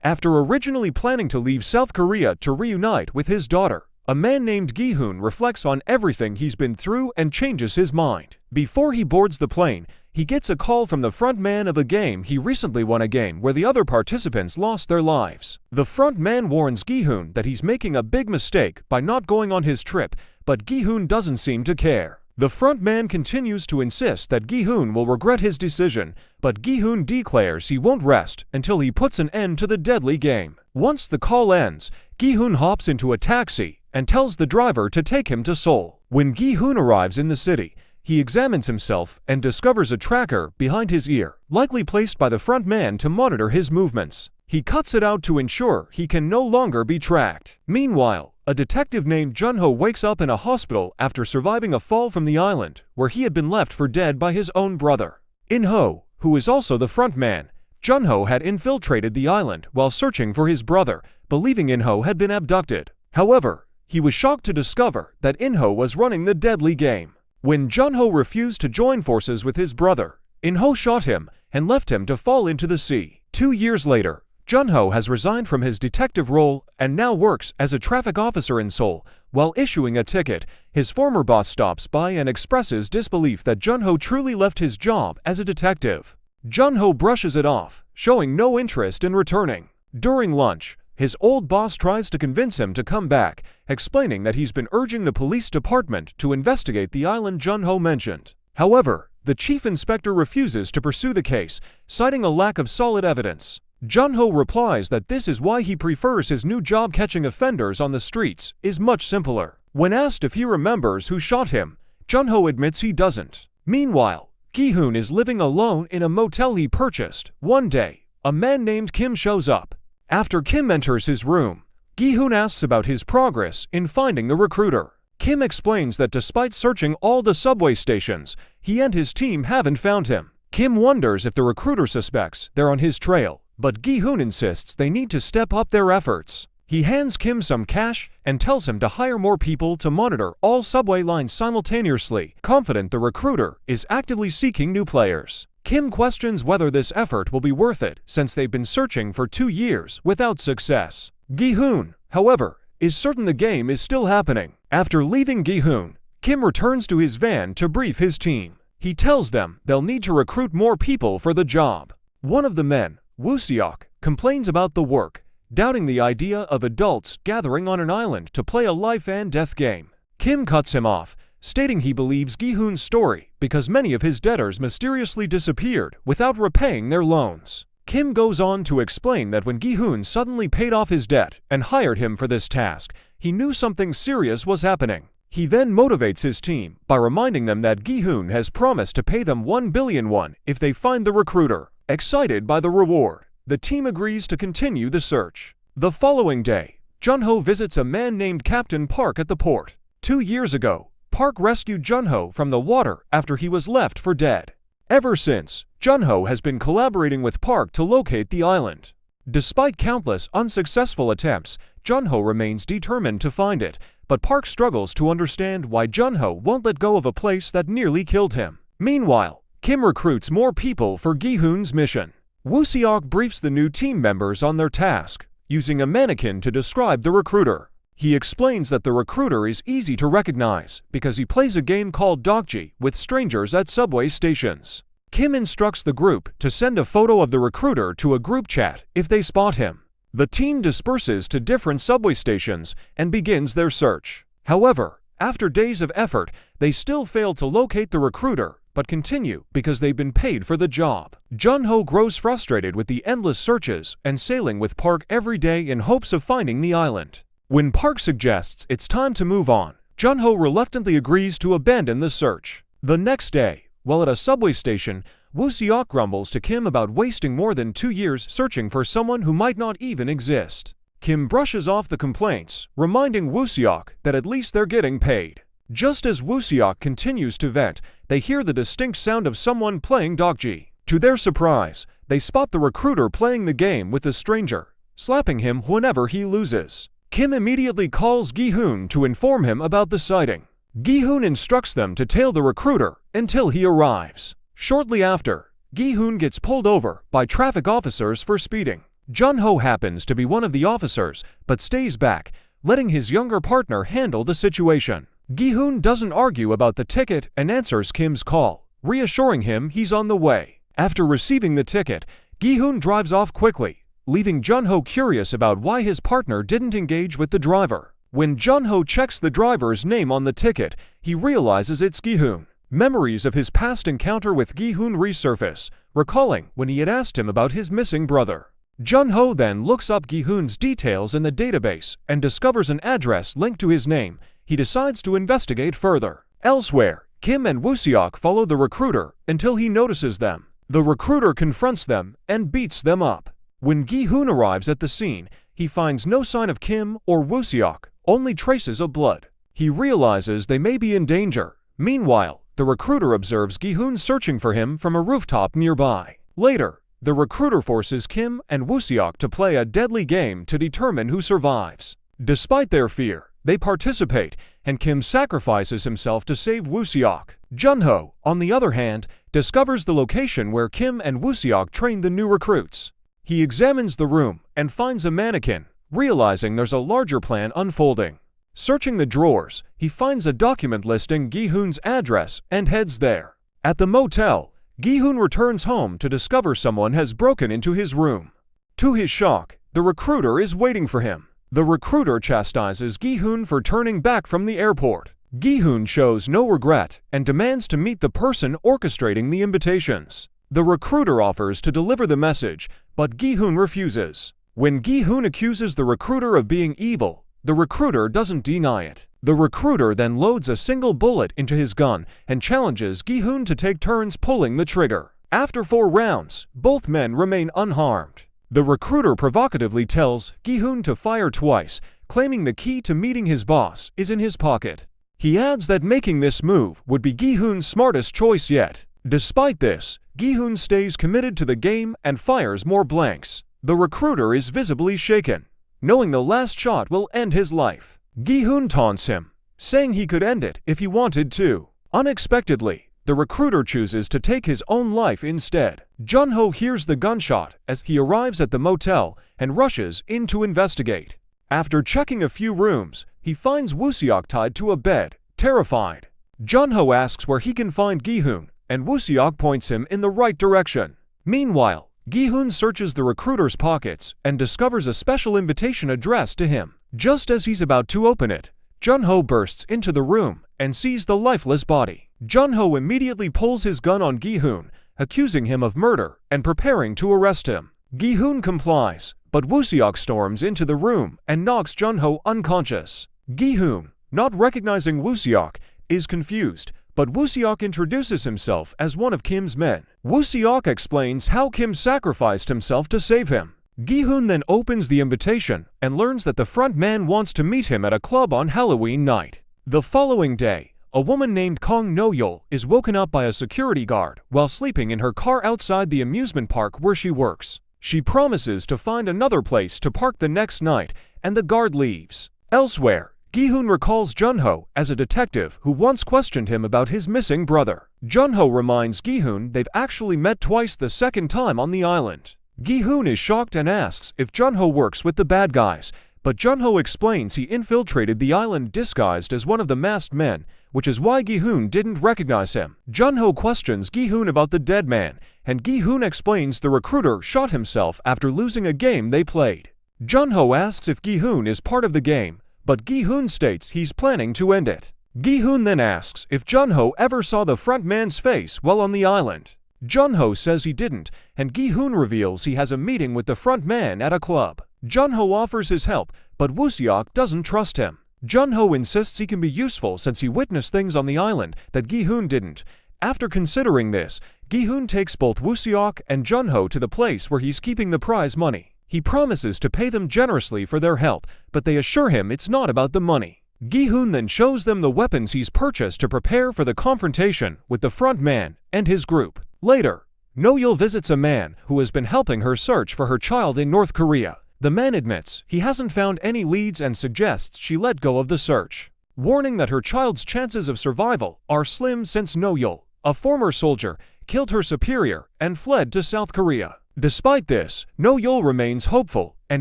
After originally planning to leave South Korea to reunite with his daughter, a man named Gi-hoon reflects on everything he's been through and changes his mind. Before he boards the plane, he gets a call from the front man of a game he recently won, a game where the other participants lost their lives. The front man warns Gi-hoon that he's making a big mistake by not going on his trip, but Gi-hoon doesn't seem to care. The front man continues to insist that Gi-hoon will regret his decision, but Gi-hoon declares he won't rest until he puts an end to the deadly game. Once the call ends, Gi-hoon hops into a taxi and tells the driver to take him to Seoul. When Gi-hoon arrives in the city, he examines himself and discovers a tracker behind his ear, likely placed by the front man to monitor his movements. He cuts it out to ensure he can no longer be tracked. Meanwhile, a detective named Jun-ho wakes up in a hospital after surviving a fall from the island, where he had been left for dead by his own brother. In-ho, who is also the front man, Jun-ho had infiltrated the island while searching for his brother, believing In-ho had been abducted. However, he was shocked to discover that In-ho was running the deadly game. When Jun-ho refused to join forces with his brother, In-ho shot him and left him to fall into the sea. 2 years later, Jun-ho has resigned from his detective role and now works as a traffic officer in Seoul. While issuing a ticket, his former boss stops by and expresses disbelief that Jun-ho truly left his job as a detective. Jun-ho brushes it off, showing no interest in returning. During lunch, his old boss tries to convince him to come back, explaining that he's been urging the police department to investigate the island Jun-ho mentioned. However, the chief inspector refuses to pursue the case, citing a lack of solid evidence. Jun-ho replies that this is why he prefers his new job. Catching offenders on the streets is much simpler. When asked if he remembers who shot him, Jun-ho admits he doesn't. Meanwhile, Gi-hoon is living alone in a motel he purchased. One day, a man named Kim shows up. After Kim enters his room, Gi-hoon asks about his progress in finding the recruiter. Kim explains that despite searching all the subway stations, he and his team haven't found him. Kim wonders if the recruiter suspects they're on his trail, but Gi-hoon insists they need to step up their efforts. He hands Kim some cash and tells him to hire more people to monitor all subway lines simultaneously, confident the recruiter is actively seeking new players. Kim questions whether this effort will be worth it since they've been searching for 2 years without success. Gi-hoon, however, is certain the game is still happening. After leaving Gi-hoon, Kim returns to his van to brief his team. He tells them they'll need to recruit more people for the job. One of the men, Woo-seok, complains about the work, doubting the idea of adults gathering on an island to play a life and death game. Kim cuts him off, stating he believes Gi-hoon's story because many of his debtors mysteriously disappeared without repaying their loans. Kim goes on to explain that when Gi-hoon suddenly paid off his debt and hired him for this task, he knew something serious was happening. He then motivates his team by reminding them that Gi-hoon has promised to pay them 1 billion won if they find the recruiter. Excited by the reward, the team agrees to continue the search. The following day, Jun-ho visits a man named Captain Park at the port. 2 years ago, Park rescued Jun-ho from the water after he was left for dead. Ever since, Jun-ho has been collaborating with Park to locate the island. Despite countless unsuccessful attempts, Jun-ho remains determined to find it, but Park struggles to understand why Jun-ho won't let go of a place that nearly killed him. Meanwhile, Kim recruits more people for Gi-hoon's mission. Woo-seok briefs the new team members on their task, using a mannequin to describe the recruiter. He explains that the recruiter is easy to recognize because he plays a game called Dokji with strangers at subway stations. Kim instructs the group to send a photo of the recruiter to a group chat if they spot him. The team disperses to different subway stations and begins their search. However, after days of effort, they still fail to locate the recruiter, but continue because they've been paid for the job. Jun-ho grows frustrated with the endless searches and sailing with Park every day in hopes of finding the island. When Park suggests it's time to move on, Jun-ho reluctantly agrees to abandon the search. The next day, while at a subway station, Woo-seok grumbles to Kim about wasting more than 2 years searching for someone who might not even exist. Kim brushes off the complaints, reminding Woo-seok that at least they're getting paid. Just as Woo-seok continues to vent, they hear the distinct sound of someone playing Dokji. To their surprise, they spot the recruiter playing the game with the stranger, slapping him whenever he loses. Kim immediately calls Gi-hoon to inform him about the sighting. Gi-hoon instructs them to tail the recruiter until he arrives. Shortly after, Gi-hoon gets pulled over by traffic officers for speeding. Jun-ho happens to be one of the officers, but stays back, letting his younger partner handle the situation. Gi-hoon doesn't argue about the ticket and answers Kim's call, reassuring him he's on the way. After receiving the ticket, Gi-hoon drives off quickly, leaving Jun-ho curious about why his partner didn't engage with the driver. When Jun-ho checks the driver's name on the ticket, he realizes it's Gi-hoon. Memories of his past encounter with Gi-hoon resurface, recalling when he had asked him about his missing brother. Jun-ho then looks up Gi-hoon's details in the database and discovers an address linked to his name. He decides to investigate further. Elsewhere, Kim and Woo-seok follow the recruiter until he notices them. The recruiter confronts them and beats them up. When Gi-hoon arrives at the scene, he finds no sign of Kim or Woo-seok, only traces of blood. He realizes they may be in danger. Meanwhile, the recruiter observes Gi-hoon searching for him from a rooftop nearby. Later, the recruiter forces Kim and Woo-seok to play a deadly game to determine who survives. Despite their fear, they participate, and Kim sacrifices himself to save Woo-seok. Jun-ho, on the other hand, discovers the location where Kim and Woo-seok train the new recruits. He examines the room and finds a mannequin, realizing there's a larger plan unfolding. Searching the drawers, he finds a document listing Gi-hoon's address and heads there. At the motel, Gi-hoon returns home to discover someone has broken into his room. To his shock, the recruiter is waiting for him. The recruiter chastises Gi-hoon for turning back from the airport. Gi-hoon shows no regret and demands to meet the person orchestrating the invitations. The recruiter offers to deliver the message, but Gi-hoon refuses. When Gi-hoon accuses the recruiter of being evil, the recruiter doesn't deny it. The recruiter then loads a single bullet into his gun and challenges Gi-hoon to take turns pulling the trigger. After 4 rounds, both men remain unharmed. The recruiter provocatively tells Gi-hoon to fire twice, claiming the key to meeting his boss is in his pocket. He adds that making this move would be Gi-hoon's smartest choice yet. Despite this, Gi-hoon stays committed to the game and fires more blanks. The recruiter is visibly shaken, knowing the last shot will end his life. Gi-hoon taunts him, saying he could end it if he wanted to. Unexpectedly, the recruiter chooses to take his own life instead. Jun-ho hears the gunshot as he arrives at the motel and rushes in to investigate. After checking a few rooms, he finds Woo-seok tied to a bed, terrified. Jun-ho asks where he can find Gi-hoon, and Woo-seok points him in the right direction. Meanwhile, Gi-hoon searches the recruiter's pockets and discovers a special invitation addressed to him. Just as he's about to open it, Jun-ho bursts into the room and sees the lifeless body. Jun-ho immediately pulls his gun on Gi-hoon, accusing him of murder and preparing to arrest him. Gi-hoon complies, but Woo-seok storms into the room and knocks Jun-ho unconscious. Gi-hoon, not recognizing Woo-seok, is confused, but Woo-seok introduces himself as one of Kim's men. Woo-seok explains how Kim sacrificed himself to save him. Gi-hoon then opens the invitation and learns that the front man wants to meet him at a club on Halloween night. The following day, a woman named Kong No-yeol is woken up by a security guard while sleeping in her car outside the amusement park where she works. She promises to find another place to park the next night, and the guard leaves. Elsewhere, Gi-hoon recalls Jun-ho as a detective who once questioned him about his missing brother. Jun-ho reminds Gi-hoon they've actually met twice the second time on the island. Gi-hoon is shocked and asks if Jun-ho works with the bad guys, but Jun-ho explains he infiltrated the island disguised as one of the masked men, which is why Gi-hoon didn't recognize him. Jun-ho questions Gi-hoon about the dead man, and Gi-hoon explains the recruiter shot himself after losing a game they played. Jun-ho asks if Gi-hoon is part of the game, but Gi-hoon states he's planning to end it. Gi-hoon then asks if Jun-ho ever saw the front man's face while on the island. Jun-ho says he didn't, and Gi-hoon reveals he has a meeting with the front man at a club. Jun-ho offers his help, but Woo-seok doesn't trust him. Jun-ho insists he can be useful since he witnessed things on the island that Gi-hoon didn't. After considering this, Gi-hoon takes both Woo-seok and Jun-ho to the place where he's keeping the prize money. He promises to pay them generously for their help, but they assure him it's not about the money. Gi-hoon then shows them the weapons he's purchased to prepare for the confrontation with the front man and his group. Later, No-yeol visits a man who has been helping her search for her child in North Korea. The man admits he hasn't found any leads and suggests she let go of the search, warning that her child's chances of survival are slim since No-yeol, a former soldier, killed her superior and fled to South Korea. Despite this, No-yeol remains hopeful and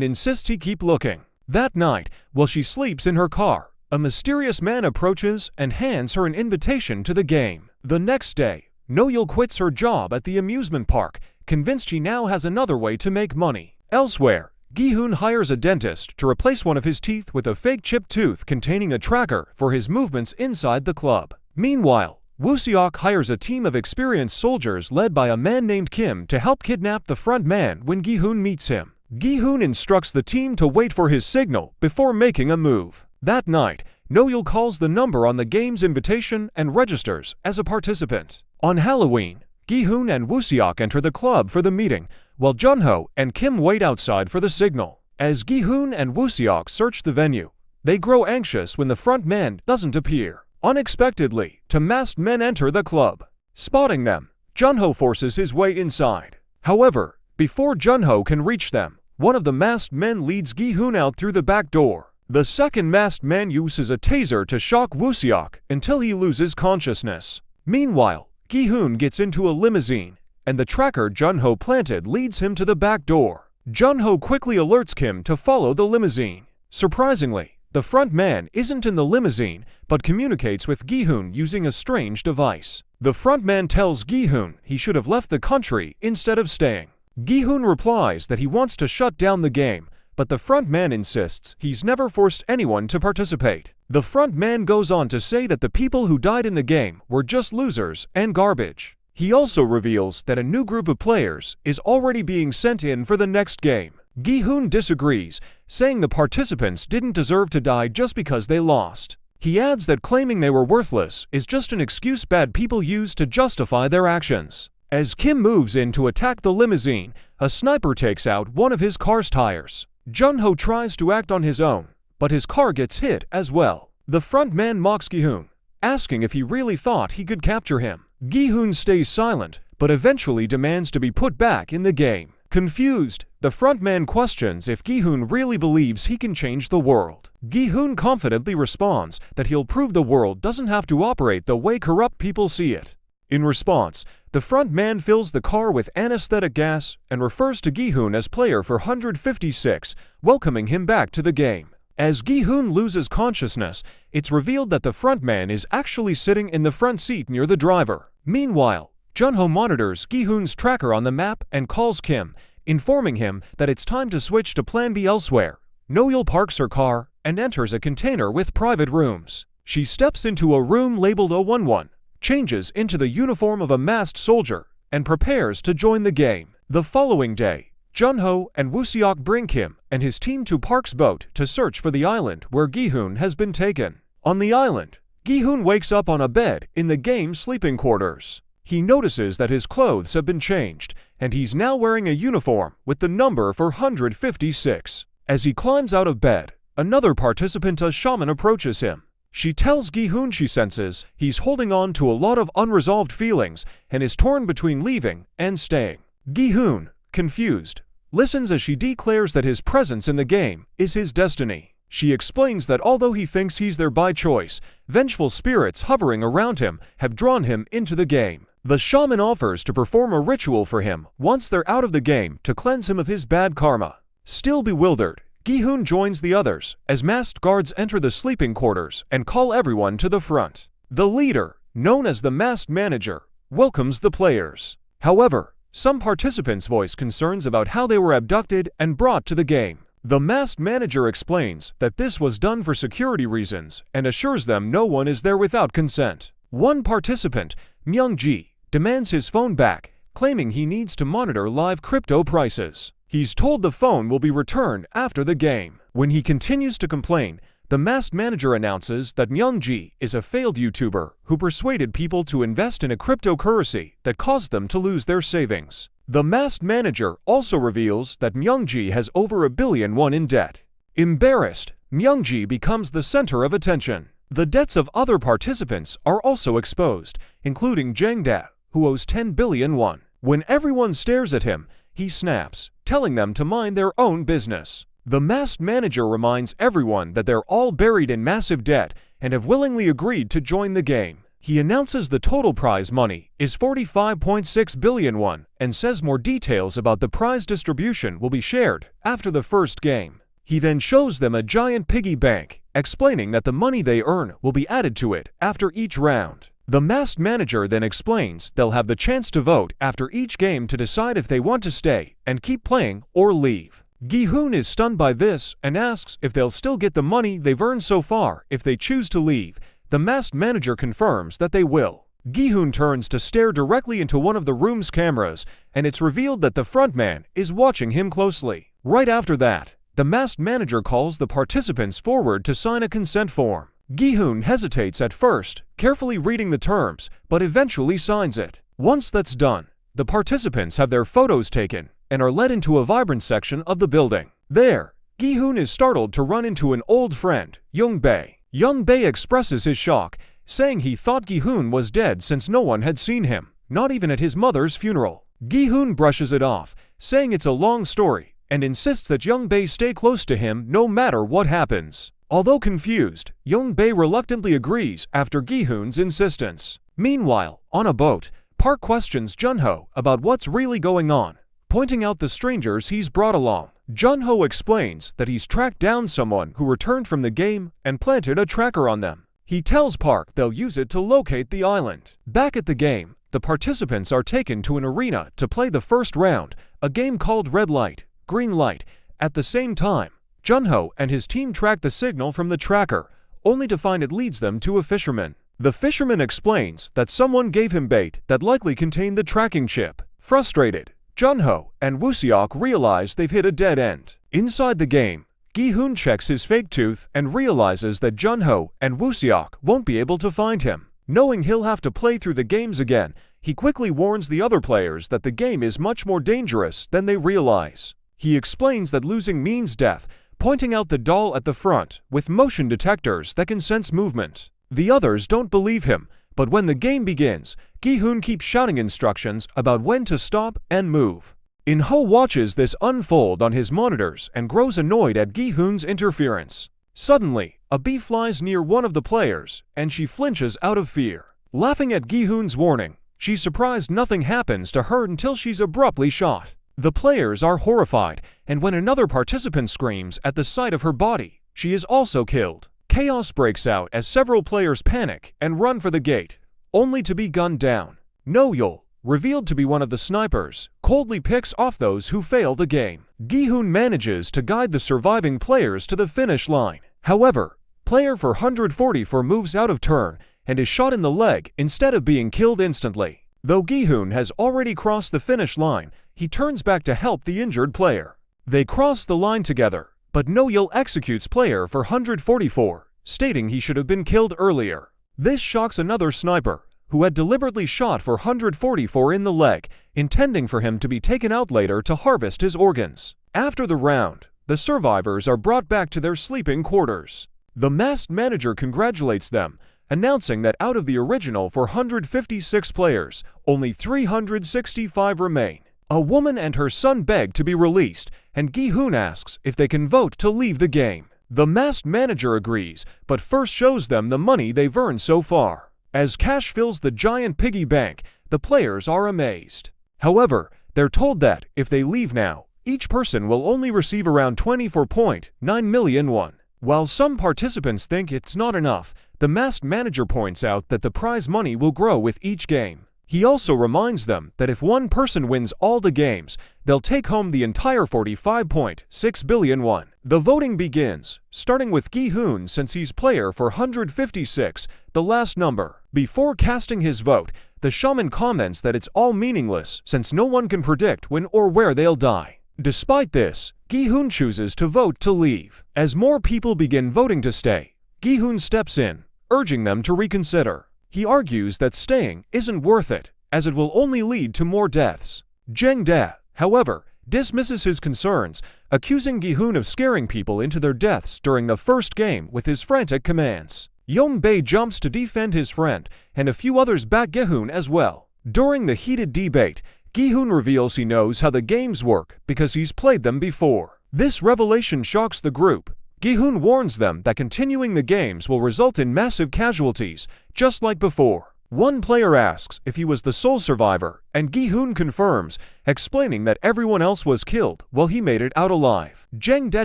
insists he keep looking. That night, while she sleeps in her car, a mysterious man approaches and hands her an invitation to the game. The next day, No-yeol quits her job at the amusement park, convinced she now has another way to make money. Elsewhere, Gi-hoon hires a dentist to replace one of his teeth with a fake chipped tooth containing a tracker for his movements inside the club. Meanwhile, Woo-seok hires a team of experienced soldiers led by a man named Kim to help kidnap the front man when Gi-hoon meets him. Gi-hoon instructs the team to wait for his signal before making a move. That night, No-yeol calls the number on the game's invitation and registers as a participant. On Halloween, Gi-hoon and Woo-seok enter the club for the meeting, while Junho and Kim wait outside for the signal. As Gi-hoon and Woo-seok search the venue, they grow anxious when the front man doesn't appear. Unexpectedly, two masked men enter the club. Spotting them, Junho forces his way inside. However, before Junho can reach them, one of the masked men leads Gi-hoon out through the back door. The second masked man uses a taser to shock Woo-seok until he loses consciousness. Meanwhile, Gi-hoon gets into a limousine, and the tracker Junho planted leads him to the back door. Junho quickly alerts Kim to follow the limousine. Surprisingly, the front man isn't in the limousine, but communicates with Gi-hoon using a strange device. The front man tells Gi-hoon he should have left the country instead of staying. Gi-hoon replies that he wants to shut down the game, but the front man insists he's never forced anyone to participate. The front man goes on to say that the people who died in the game were just losers and garbage. He also reveals that a new group of players is already being sent in for the next game. Gi-hoon disagrees, saying the participants didn't deserve to die just because they lost. He adds that claiming they were worthless is just an excuse bad people use to justify their actions. As Kim moves in to attack the limousine, a sniper takes out one of his car's tires. Junho tries to act on his own, but his car gets hit as well. The front man mocks Gi-hoon, asking if he really thought he could capture him. Gi-hoon stays silent, but eventually demands to be put back in the game. Confused, the front man questions if Gi-hoon really believes he can change the world. Gi-hoon confidently responds that he'll prove the world doesn't have to operate the way corrupt people see it. In response, the front man fills the car with anesthetic gas and refers to Gi-hoon as player for 156, welcoming him back to the game. As Gi-hoon loses consciousness, it's revealed that the front man is actually sitting in the front seat near the driver. Meanwhile, Junho monitors Gi-hoon's tracker on the map and calls Kim, informing him that it's time to switch to Plan B elsewhere. No-yeol parks her car and enters a container with private rooms. She steps into a room labeled 011, changes into the uniform of a masked soldier, and prepares to join the game. The following day, Junho and Woo-seok bring Kim and his team to Park's boat to search for the island where Gi-hoon has been taken. On the island, Gi-hoon wakes up on a bed in the game's sleeping quarters. He notices that his clothes have been changed, and he's now wearing a uniform with the number for 156. As he climbs out of bed, another participant, a shaman, approaches him. She tells Gi-hoon she senses he's holding on to a lot of unresolved feelings and is torn between leaving and staying. Gi-hoon, confused, listens as she declares that his presence in the game is his destiny. She explains that although he thinks he's there by choice, vengeful spirits hovering around him have drawn him into the game. The shaman offers to perform a ritual for him once they're out of the game to cleanse him of his bad karma. Still bewildered, Gi-hoon joins the others as masked guards enter the sleeping quarters and call everyone to the front. The leader, known as the masked manager, welcomes the players. However, some participants voice concerns about how they were abducted and brought to the game. The masked manager explains that this was done for security reasons and assures them no one is there without consent. One participant, Myung-ji, demands his phone back, claiming he needs to monitor live crypto prices. He's told the phone will be returned after the game. When he continues to complain, the masked manager announces that Myung-ji is a failed YouTuber who persuaded people to invest in a cryptocurrency that caused them to lose their savings. The masked manager also reveals that Myung-ji has over $1 billion in debt. Embarrassed, Myung-ji becomes the center of attention. The debts of other participants are also exposed, including Jang-da, who owes 10 billion won. When everyone stares at him, he snaps, telling them to mind their own business. The masked manager reminds everyone that they're all buried in massive debt and have willingly agreed to join the game. He announces the total prize money is 45.6 billion won and says more details about the prize distribution will be shared after the first game. He then shows them a giant piggy bank, explaining that the money they earn will be added to it after each round. The masked manager then explains they'll have the chance to vote after each game to decide if they want to stay and keep playing or leave. Gi-hoon is stunned by this and asks if they'll still get the money they've earned so far if they choose to leave. The masked manager confirms that they will. Gi-hoon turns to stare directly into one of the room's cameras, and it's revealed that the frontman is watching him closely. Right after that, the masked manager calls the participants forward to sign a consent form. Gi-hoon hesitates at first, carefully reading the terms, but eventually signs it. Once that's done, the participants have their photos taken and are led into a vibrant section of the building. There, Gi-hoon is startled to run into an old friend, Young-bae. Young-bae expresses his shock, saying he thought Gi-hoon was dead since no one had seen him, not even at his mother's funeral. Gi-hoon brushes it off, saying it's a long story, and insists that Young-bae stay close to him no matter what happens. Although confused, Young-bae reluctantly agrees after Gi-hoon's insistence. Meanwhile, on a boat, Park questions Jun-ho about what's really going on, pointing out the strangers he's brought along. Jun-ho explains that he's tracked down someone who returned from the game and planted a tracker on them. He tells Park they'll use it to locate the island. Back at the game, the participants are taken to an arena to play the first round, a game called Red Light, Green Light. At the same time, Jun-ho and his team track the signal from the tracker, only to find it leads them to a fisherman. The fisherman explains that someone gave him bait that likely contained the tracking chip. Frustrated, Jun-ho and Woo-seok realize they've hit a dead end. Inside the game, Gi-hoon checks his fake tooth and realizes that Jun-ho and Woo-seok won't be able to find him. Knowing he'll have to play through the games again, he quickly warns the other players that the game is much more dangerous than they realize. He explains that losing means death, pointing out the doll at the front with motion detectors that can sense movement. The others don't believe him, but when the game begins, Gi-hoon keeps shouting instructions about when to stop and move. In-ho watches this unfold on his monitors and grows annoyed at Gi-hoon's interference. Suddenly, a bee flies near one of the players, and she flinches out of fear. Laughing at Gi-hoon's warning, she's surprised nothing happens to her until she's abruptly shot. The players are horrified, and when another participant screams at the sight of her body, she is also killed. Chaos breaks out as several players panic and run for the gate, only to be gunned down. No-yeol, revealed to be one of the snipers, coldly picks off those who fail the game. Gi-hoon manages to guide the surviving players to the finish line. However, player 444 moves out of turn and is shot in the leg instead of being killed instantly. Though Gi-hoon has already crossed the finish line, he turns back to help the injured player. They cross the line together, but No-yeol executes player 444, stating he should have been killed earlier. This shocks another sniper, who had deliberately shot 444 in the leg, intending for him to be taken out later to harvest his organs. After the round, the survivors are brought back to their sleeping quarters. The masked manager congratulates them, announcing that out of the original 456 players, only 365 remain. A woman and her son beg to be released, and Gi-hoon asks if they can vote to leave the game. The masked manager agrees, but first shows them the money they've earned so far. As cash fills the giant piggy bank, the players are amazed. However, they're told that, if they leave now, each person will only receive around 24.9 million won. While some participants think it's not enough, the masked manager points out that the prize money will grow with each game. He also reminds them that if one person wins all the games, they'll take home the entire 45.6 billion won. The voting begins, starting with Gi-hoon since he's player 456, the last number. Before casting his vote, the shaman comments that it's all meaningless since no one can predict when or where they'll die. Despite this, Gi-hoon chooses to vote to leave. As more people begin voting to stay, Gi-hoon steps in, urging them to reconsider. He argues that staying isn't worth it, as it will only lead to more deaths. Jang-dae, however, dismisses his concerns, accusing Gi-hoon of scaring people into their deaths during the first game with his frantic commands. Young-bae jumps to defend his friend, and a few others back Gi-hoon as well. During the heated debate, Gi-hoon reveals he knows how the games work because he's played them before. This revelation shocks the group. Gi-hoon warns them that continuing the games will result in massive casualties, just like before. One player asks if he was the sole survivor, and Gi-hoon confirms, explaining that everyone else was killed while he made it out alive. Jang-dae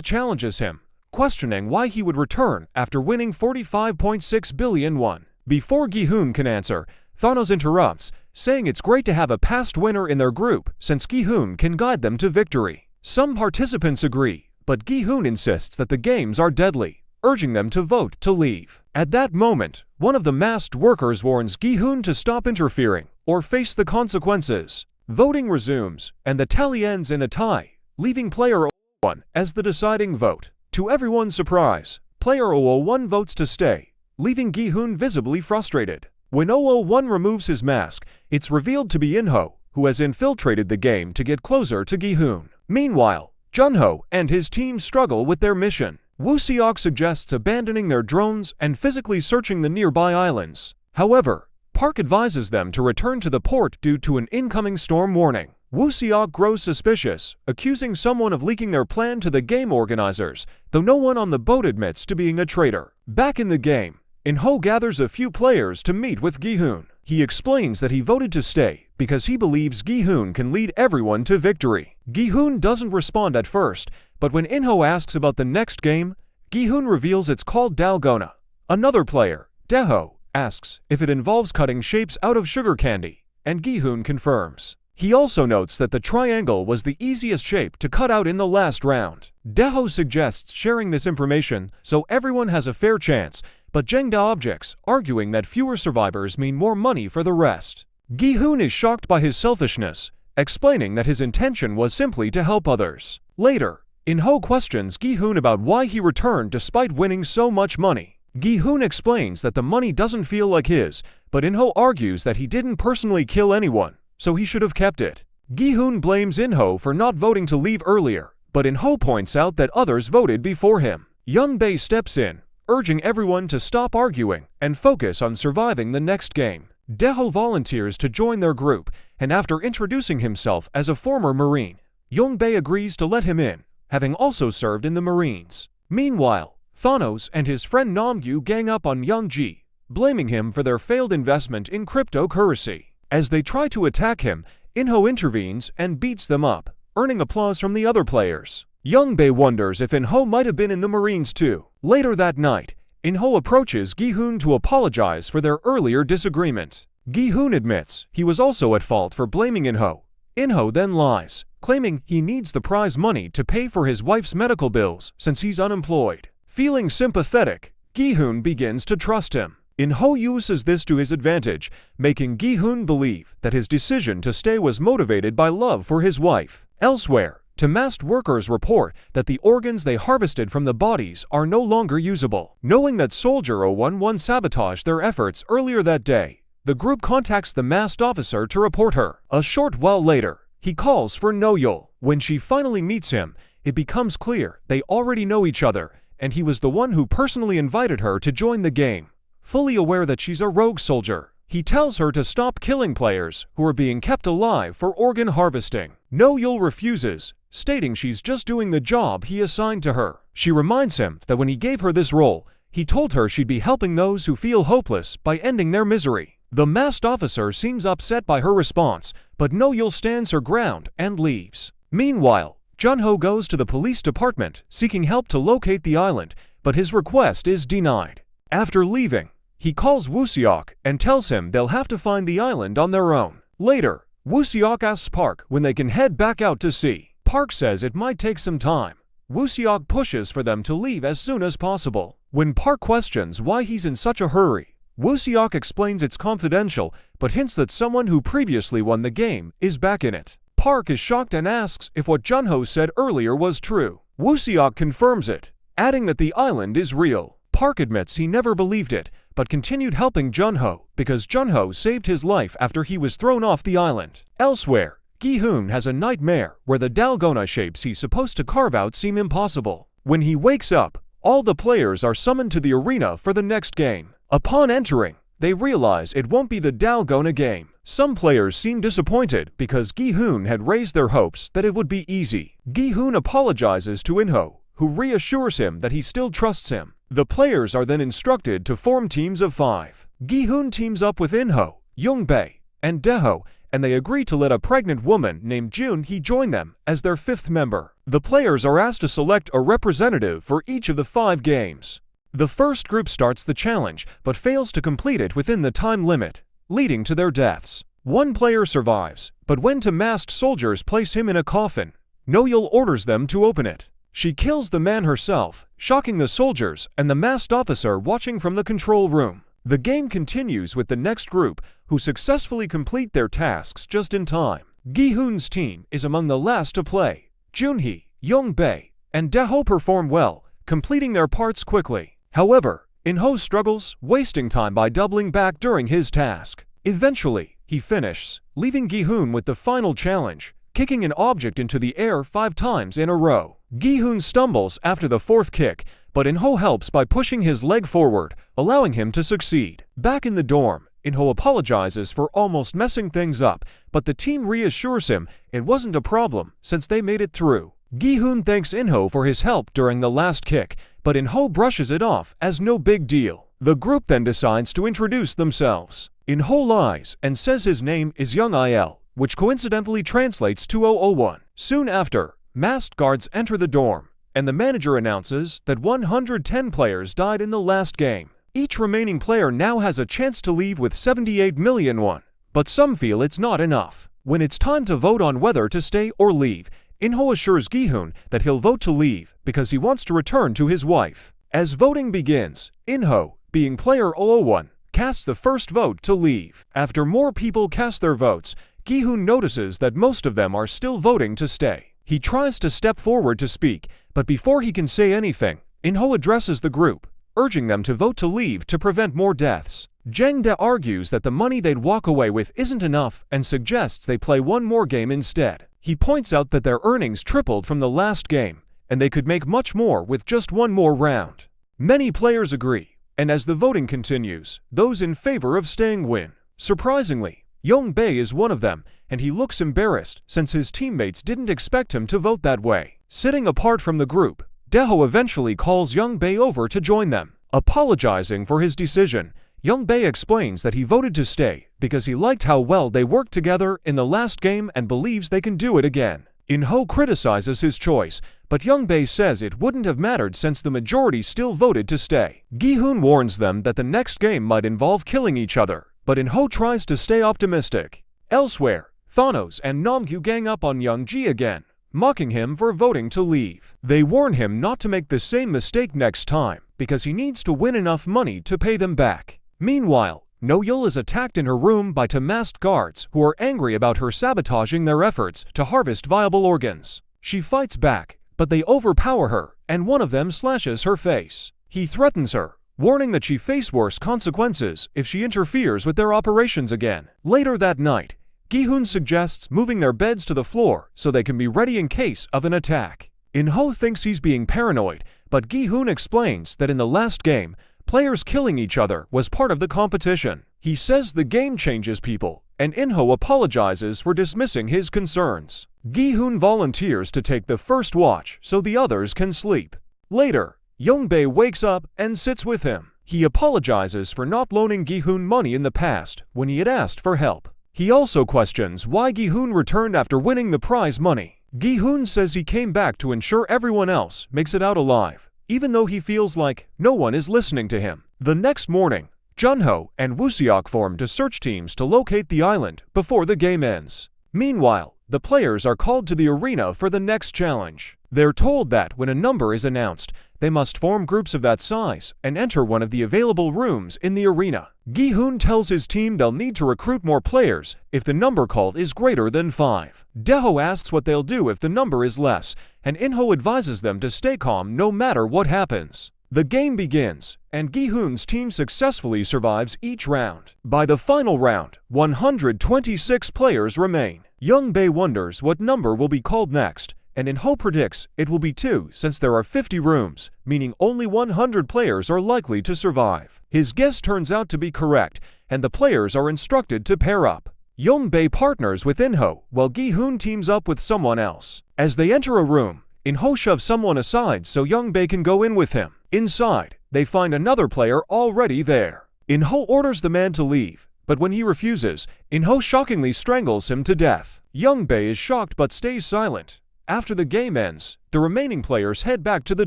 challenges him, questioning why he would return after winning 45.6 billion won. Before Gi-hoon can answer, Thanos interrupts, saying it's great to have a past winner in their group since Gi-hoon can guide them to victory. Some participants agree, but Gi-hoon insists that the games are deadly, urging them to vote to leave. At that moment, one of the masked workers warns Gi-hoon to stop interfering or face the consequences. Voting resumes, and the tally ends in a tie, leaving player 001 as the deciding vote. To everyone's surprise, player 001 votes to stay, leaving Gi-hoon visibly frustrated. When 001 removes his mask, it's revealed to be In-ho, who has infiltrated the game to get closer to Gi-hoon. Meanwhile, Jun-ho and his team struggle with their mission. Woo-seok suggests abandoning their drones and physically searching the nearby islands. However, Park advises them to return to the port due to an incoming storm warning. Woo-seok grows suspicious, accusing someone of leaking their plan to the game organizers, though no one on the boat admits to being a traitor. Back in the game, In-ho gathers a few players to meet with Gi-hoon. He explains that he voted to stay because he believes Gi-hoon can lead everyone to victory. Gi-hoon doesn't respond at first, but when In-ho asks about the next game, Gi-hoon reveals it's called Dalgona. Another player, Dae-ho, asks if it involves cutting shapes out of sugar candy, and Gi-hoon confirms. He also notes that the triangle was the easiest shape to cut out in the last round. Dae-ho suggests sharing this information so everyone has a fair chance, but Jang-dae objects, arguing that fewer survivors mean more money for the rest. Gi-hoon is shocked by his selfishness, explaining that his intention was simply to help others. Later, In-ho questions Gi-hoon about why he returned despite winning so much money. Gi-hoon explains that the money doesn't feel like his, but In-ho argues that he didn't personally kill anyone, so he should have kept it. Gi-hoon blames In-ho for not voting to leave earlier, but In-ho points out that others voted before him. Young-bae steps in, urging everyone to stop arguing and focus on surviving the next game. Dae-ho volunteers to join their group, and after introducing himself as a former Marine, Young-bae agrees to let him in, having also served in the Marines. Meanwhile, Thanos and his friend Nam-gyu gang up on Young-ji, blaming him for their failed investment in cryptocurrency. As they try to attack him, In-ho intervenes and beats them up, earning applause from the other players. Young-bae wonders if In-ho might have been in the Marines too. Later that night, In-ho approaches Gi-hoon to apologize for their earlier disagreement. Gi-hoon admits he was also at fault for blaming In-ho. In-ho then lies, claiming he needs the prize money to pay for his wife's medical bills since he's unemployed. Feeling sympathetic, Gi-hoon begins to trust him. In-ho uses this to his advantage, making Gi-hoon believe that his decision to stay was motivated by love for his wife. Elsewhere, masked workers report that the organs they harvested from the bodies are no longer usable. Knowing that Soldier 011 sabotaged their efforts earlier that day, the group contacts the masked officer to report her. A short while later, he calls for No-yeol. When she finally meets him, it becomes clear they already know each other, and he was the one who personally invited her to join the game. Fully aware that she's a rogue soldier, he tells her to stop killing players who are being kept alive for organ harvesting. No-yeol refuses, stating she's just doing the job he assigned to her. She reminds him that when he gave her this role, he told her she'd be helping those who feel hopeless by ending their misery. The masked officer seems upset by her response, but No-yeol stands her ground and leaves. Meanwhile, Jun-ho goes to the police department seeking help to locate the island, but his request is denied. After leaving, he calls Woo-seok and tells him they'll have to find the island on their own. Later, Woo-seok asks Park when they can head back out to sea. Park says it might take some time. Woo-seok pushes for them to leave as soon as possible. When Park questions why he's in such a hurry, Woo-seok explains it's confidential, but hints that someone who previously won the game is back in it. Park is shocked and asks if what Jun-ho said earlier was true. Woo-seok confirms it, adding that the island is real. Park admits he never believed it, but continued helping Jun-ho because Jun-ho saved his life after he was thrown off the island. Elsewhere, Gi-hoon has a nightmare where the Dalgona shapes he's supposed to carve out seem impossible. When he wakes up, all the players are summoned to the arena for the next game. Upon entering, they realize it won't be the Dalgona game. Some players seem disappointed because Gi-hoon had raised their hopes that it would be easy. Gi-hoon apologizes to In-ho, who reassures him that he still trusts him. The players are then instructed to form teams of 5. Gi-hoon teams up with In-ho, Young-bae, and Dae-ho, and they agree to let a pregnant woman named Jun-hee join them as their 5th member. The players are asked to select a representative for each of the 5 games. The first group starts the challenge, but fails to complete it within the time limit, leading to their deaths. One player survives, but when two masked soldiers place him in a coffin, No-yeol orders them to open it. She kills the man herself, shocking the soldiers and the masked officer watching from the control room. The game continues with the next group, who successfully complete their tasks just in time. Gi-hoon's team is among the last to play. Jun-hee, Young-bae, and Dae-ho perform well, completing their parts quickly. However, In-ho struggles, wasting time by doubling back during his task. Eventually, he finishes, leaving Gi-hoon with the final challenge, kicking an object into the air 5 times in a row. Gi-hoon stumbles after the 4th kick, but In-ho helps by pushing his leg forward, allowing him to succeed. Back in the dorm, In-ho apologizes for almost messing things up, but the team reassures him it wasn't a problem since they made it through. Gi-hoon thanks In-ho for his help during the last kick, but In-ho brushes it off as no big deal. The group then decides to introduce themselves. In-ho lies and says his name is Young-il, which coincidentally translates to 001. Soon after, masked guards enter the dorm, and the manager announces that 110 players died in the last game. Each remaining player now has a chance to leave with 78 million won, but some feel it's not enough. When it's time to vote on whether to stay or leave, In-ho assures Gi-hoon that he'll vote to leave because he wants to return to his wife. As voting begins, In-ho, being player 001, casts the first vote to leave. After more people cast their votes, Gi-hoon notices that most of them are still voting to stay. He tries to step forward to speak, but before he can say anything, In-ho addresses the group, urging them to vote to leave to prevent more deaths. Jang-dae argues that the money they'd walk away with isn't enough and suggests they play one more game instead. He points out that their earnings tripled from the last game, and they could make much more with just one more round. Many players agree, and as the voting continues, those in favor of staying win. Surprisingly, Young-bae is one of them, and he looks embarrassed since his teammates didn't expect him to vote that way. Sitting apart from the group, Dae-ho eventually calls Young-bae over to join them. Apologizing for his decision, Young-bae explains that he voted to stay because he liked how well they worked together in the last game and believes they can do it again. In-ho criticizes his choice, but Young-bae says it wouldn't have mattered since the majority still voted to stay. Gi-hoon warns them that the next game might involve killing each other, but In-ho tries to stay optimistic. Elsewhere, Thanos and Namgyu gang up on Young-ji again, mocking him for voting to leave. They warn him not to make the same mistake next time because he needs to win enough money to pay them back. Meanwhile, No-yeol is attacked in her room by two masked guards who are angry about her sabotaging their efforts to harvest viable organs. She fights back, but they overpower her, and one of them slashes her face. He threatens her, warning that she face worse consequences if she interferes with their operations again. Later that night, Gi-hoon suggests moving their beds to the floor so they can be ready in case of an attack. In-ho thinks he's being paranoid, but Gi-hoon explains that in the last game, players killing each other was part of the competition. He says the game changes people, and In-ho apologizes for dismissing his concerns. Gi-hoon volunteers to take the first watch so the others can sleep. Later, Young-bae wakes up and sits with him. He apologizes for not loaning Gi-hoon money in the past when he had asked for help. He also questions why Gi-hoon returned after winning the prize money. Gi-hoon says he came back to ensure everyone else makes it out alive, even though he feels like no one is listening to him. The next morning, Junho and Woo-seok form to search teams to locate the island before the game ends. Meanwhile, the players are called to the arena for the next challenge. They're told that when a number is announced, they must form groups of that size and enter one of the available rooms in the arena. Gi-hoon tells his team they'll need to recruit more players if the number called is greater than 5. Dae-ho asks what they'll do if the number is less, and In-ho advises them to stay calm no matter what happens. The game begins, and Gi-hoon's team successfully survives each round. By the final round, 126 players remain. Young-bae wonders what number will be called next, and In-ho predicts it will be 2 since there are 50 rooms, meaning only 100 players are likely to survive. His guess turns out to be correct, and the players are instructed to pair up. Young-bae partners with In-ho, while Gi-hoon teams up with someone else. As they enter a room, In-ho shoves someone aside so Young-bae can go in with him. Inside, they find another player already there. In-ho orders the man to leave, but when he refuses, In-ho shockingly strangles him to death. Young-bae is shocked but stays silent. After the game ends, the remaining players head back to the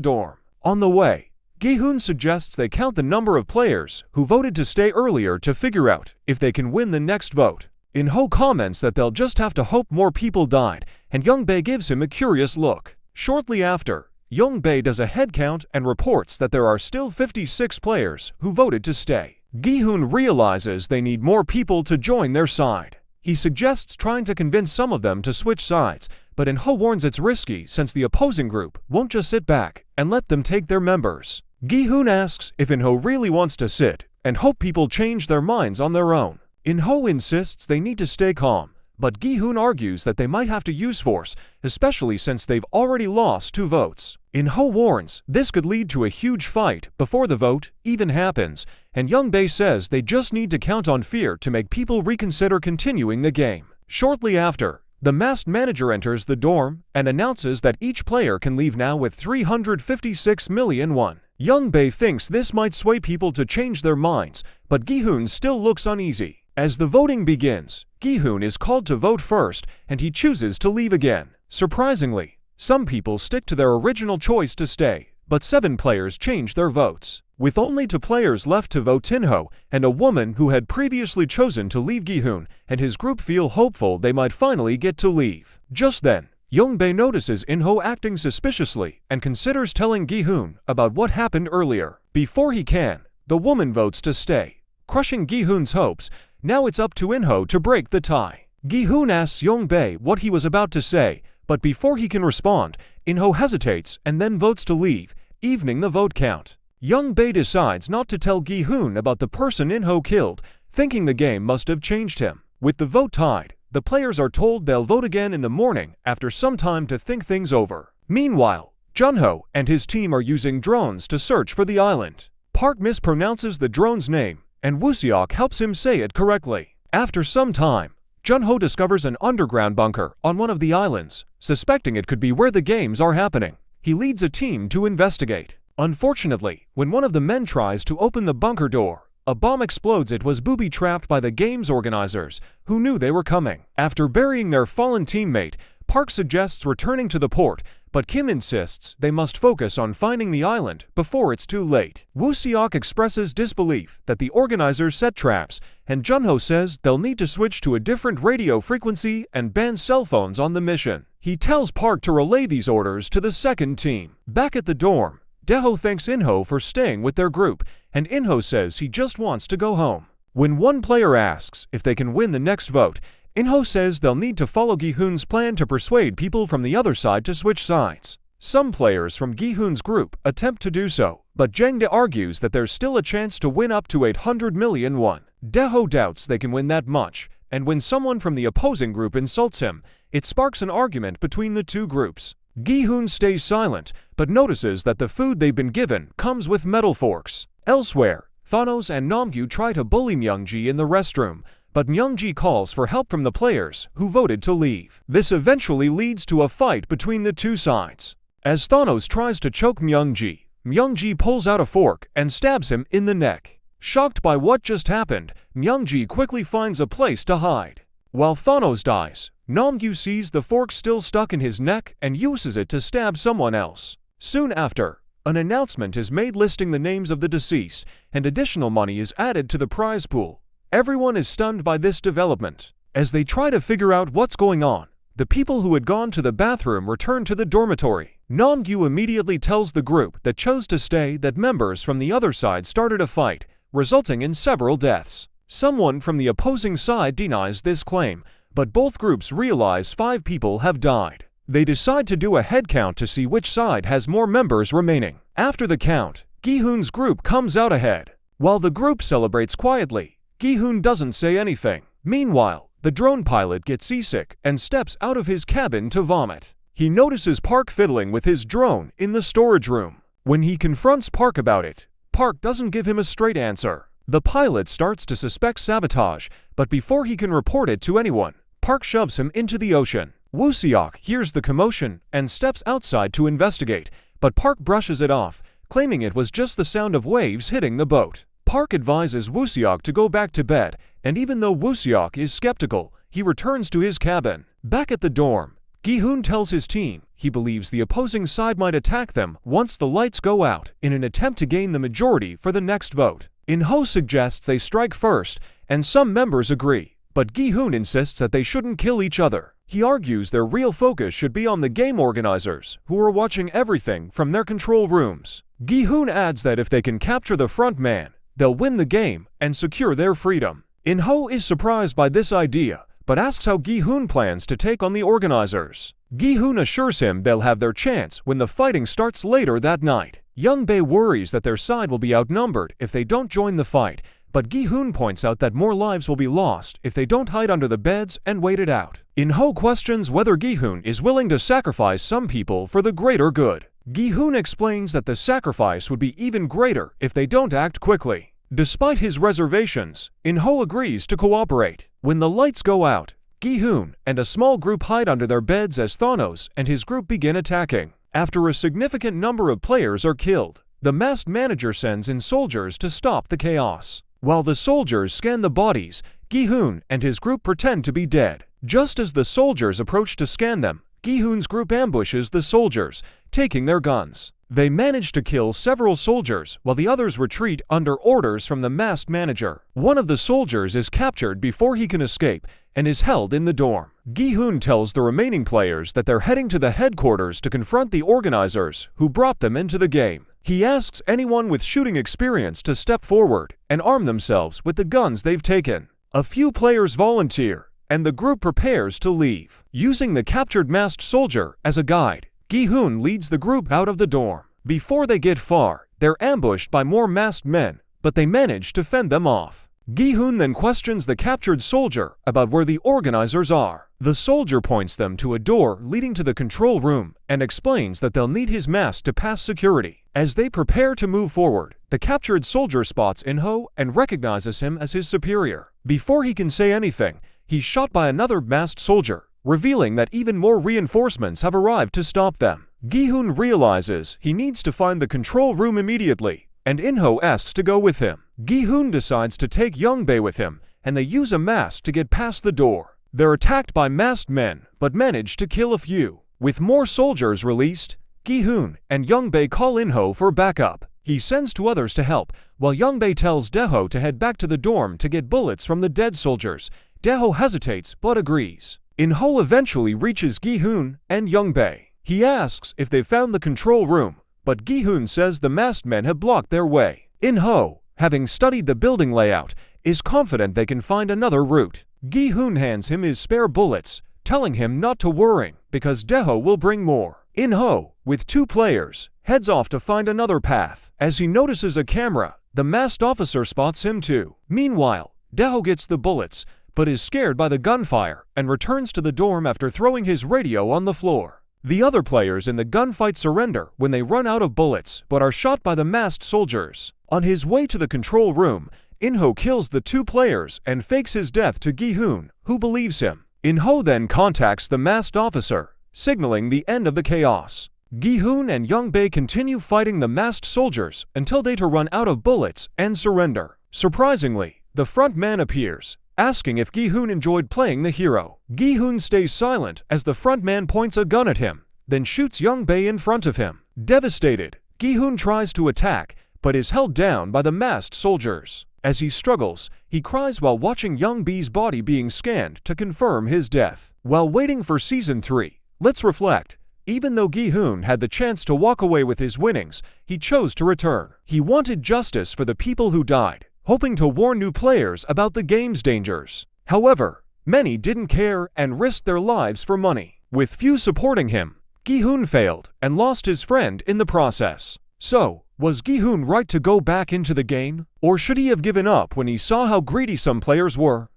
dorm. On the way, Gi-hoon suggests they count the number of players who voted to stay earlier to figure out if they can win the next vote. In-ho comments that they'll just have to hope more people died, and Young-bae gives him a curious look. Shortly after, Young-bae does a head count and reports that there are still 56 players who voted to stay. Gi-hoon realizes they need more people to join their side. He suggests trying to convince some of them to switch sides, but In-ho warns it's risky since the opposing group won't just sit back and let them take their members. Gi-hoon asks if In-ho really wants to sit and hope people change their minds on their own. In-ho insists they need to stay calm, but Gi-hoon argues that they might have to use force, especially since they've already lost 2 votes. In-ho warns this could lead to a huge fight before the vote even happens, and Young-bae says they just need to count on fear to make people reconsider continuing the game. Shortly after, the masked manager enters the dorm and announces that each player can leave now with 356 million won. Young-bae thinks this might sway people to change their minds, but Gi-hoon still looks uneasy. As the voting begins, Gi-hoon is called to vote first, and he chooses to leave again. Surprisingly, some people stick to their original choice to stay, but 7 players change their votes. With only 2 players left to vote, In-ho and a woman who had previously chosen to leave, Gi-hoon and his group feel hopeful they might finally get to leave. Just then, Young-bae notices In-ho acting suspiciously and considers telling Gi-hoon about what happened earlier. Before he can, the woman votes to stay, crushing Gi-hoon's hopes. Now it's up to In-ho to break the tie. Gi-hoon asks Young-bae what he was about to say, but before he can respond, In-ho hesitates and then votes to leave, evening the vote count. Young-bae decides not to tell Gi-hoon about the person In-ho killed, thinking the game must have changed him. With the vote tied, the players are told they'll vote again in the morning after some time to think things over. Meanwhile, Jun-ho and his team are using drones to search for the island. Park mispronounces the drone's name, and Woo-seok helps him say it correctly. After some time, Jun-ho discovers an underground bunker on one of the islands, suspecting it could be where the games are happening. He leads a team to investigate. Unfortunately, when one of the men tries to open the bunker door, a bomb explodes. It was booby-trapped by the game's organizers, who knew they were coming. After burying their fallen teammate, Park suggests returning to the port, but Kim insists they must focus on finding the island before it's too late. Woo-seok expresses disbelief that the organizers set traps, and Jun-ho says they'll need to switch to a different radio frequency and ban cell phones on the mission. He tells Park to relay these orders to the second team. Back at the dorm, Dae-ho thanks In-ho for staying with their group, and In-ho says he just wants to go home. When one player asks if they can win the next vote, In-ho says they'll need to follow Gi-hoon's plan to persuade people from the other side to switch sides. Some players from Gi-hoon's group attempt to do so, but Jang-dae argues that there's still a chance to win up to 800 million won. Dae-ho doubts they can win that much, and when someone from the opposing group insults him, it sparks an argument between the two groups. Gi-hoon stays silent, but notices that the food they've been given comes with metal forks. Elsewhere, Thanos and Namgyu try to bully Myung-ji in the restroom, but Myung-ji calls for help from the players who voted to leave. This eventually leads to a fight between the two sides. As Thanos tries to choke Myung-ji, Myung-ji pulls out a fork and stabs him in the neck. Shocked by what just happened, Myung-ji quickly finds a place to hide. While Thanos dies, Namgyu sees the fork still stuck in his neck and uses it to stab someone else. Soon after, an announcement is made listing the names of the deceased, and additional money is added to the prize pool. Everyone is stunned by this development. As they try to figure out what's going on, the people who had gone to the bathroom return to the dormitory. Namgyu immediately tells the group that chose to stay that members from the other side started a fight, resulting in several deaths. Someone from the opposing side denies this claim, but both groups realize 5 people have died. They decide to do a head count to see which side has more members remaining. After the count, Gi-hoon's group comes out ahead. While the group celebrates quietly, Gi-hoon doesn't say anything. Meanwhile, the drone pilot gets seasick and steps out of his cabin to vomit. He notices Park fiddling with his drone in the storage room. When he confronts Park about it, Park doesn't give him a straight answer. The pilot starts to suspect sabotage, but before he can report it to anyone, Park shoves him into the ocean. Woo-seok hears the commotion and steps outside to investigate, but Park brushes it off, claiming it was just the sound of waves hitting the boat. Park advises Woo-seok to go back to bed, and even though Woo-seok is skeptical, he returns to his cabin. Back at the dorm, Gi-hoon tells his team he believes the opposing side might attack them once the lights go out in an attempt to gain the majority for the next vote. In-ho suggests they strike first, and some members agree, but Gi-hoon insists that they shouldn't kill each other. He argues their real focus should be on the game organizers, who are watching everything from their control rooms. Gi-hoon adds that if they can capture the front man, they'll win the game and secure their freedom. In-ho is surprised by this idea, but asks how Gi-hoon plans to take on the organizers. Gi-hoon assures him they'll have their chance when the fighting starts later that night. Young-bae worries that their side will be outnumbered if they don't join the fight, but Gi-hoon points out that more lives will be lost if they don't hide under the beds and wait it out. In-ho questions whether Gi-hoon is willing to sacrifice some people for the greater good. Gi-hoon explains that the sacrifice would be even greater if they don't act quickly. Despite his reservations, In-ho agrees to cooperate. When the lights go out, Gi-hoon and a small group hide under their beds as Thanos and his group begin attacking. After a significant number of players are killed, the masked manager sends in soldiers to stop the chaos. While the soldiers scan the bodies, Gi-hoon and his group pretend to be dead. Just as the soldiers approach to scan them, Gi-hoon's group ambushes the soldiers, taking their guns. They manage to kill several soldiers while the others retreat under orders from the masked manager. One of the soldiers is captured before he can escape and is held in the dorm. Gi-hoon tells the remaining players that they're heading to the headquarters to confront the organizers who brought them into the game. He asks anyone with shooting experience to step forward and arm themselves with the guns they've taken. A few players volunteer, and the group prepares to leave. Using the captured masked soldier as a guide, Gi-hoon leads the group out of the dorm. Before they get far, they're ambushed by more masked men, but they manage to fend them off. Gi-hoon then questions the captured soldier about where the organizers are. The soldier points them to a door leading to the control room and explains that they'll need his mask to pass security. As they prepare to move forward, the captured soldier spots In-ho and recognizes him as his superior. Before he can say anything, he's shot by another masked soldier, revealing that even more reinforcements have arrived to stop them. Gi-hoon realizes he needs to find the control room immediately, and In-ho asks to go with him. Gi-hoon decides to take Young-bae with him, and they use a mask to get past the door. They're attacked by masked men, but manage to kill a few. With more soldiers released, Gi-hoon and Young-bae call In-ho for backup. He sends two others to help, while Young-bae tells Dae-ho to head back to the dorm to get bullets from the dead soldiers. Dae-ho hesitates but agrees. In-ho eventually reaches Gi-hoon and Young-bae. He asks if they've found the control room, but Gi-hoon says the masked men have blocked their way. In-ho, having studied the building layout, is confident they can find another route. Gi-hoon hands him his spare bullets, telling him not to worry because Dae-ho will bring more. In-ho, with two players, heads off to find another path. As he notices a camera, the masked officer spots him too. Meanwhile, Dae-ho gets the bullets, but is scared by the gunfire and returns to the dorm after throwing his radio on the floor. The other players in the gunfight surrender when they run out of bullets but are shot by the masked soldiers. On his way to the control room, In-ho kills the two players and fakes his death to Gi-hoon, who believes him. In-ho then contacts the masked officer, signaling the end of the chaos. Gi-hoon and Young-bae continue fighting the masked soldiers until they run out of bullets and surrender. Surprisingly, the front man appears, asking if Gi-hoon enjoyed playing the hero. Gi-hoon stays silent as the front man points a gun at him, then shoots Young-bae in front of him. Devastated, Gi-hoon tries to attack, but is held down by the masked soldiers. As he struggles, he cries while watching Young-bae's body being scanned to confirm his death. While waiting for Season 3, let's reflect. Even though Gi-hoon had the chance to walk away with his winnings, he chose to return. He wanted justice for the people who died, hoping to warn new players about the game's dangers. However, many didn't care and risked their lives for money. With few supporting him, Gi-hoon failed and lost his friend in the process. So, was Gi-hoon right to go back into the game? Or should he have given up when he saw how greedy some players were?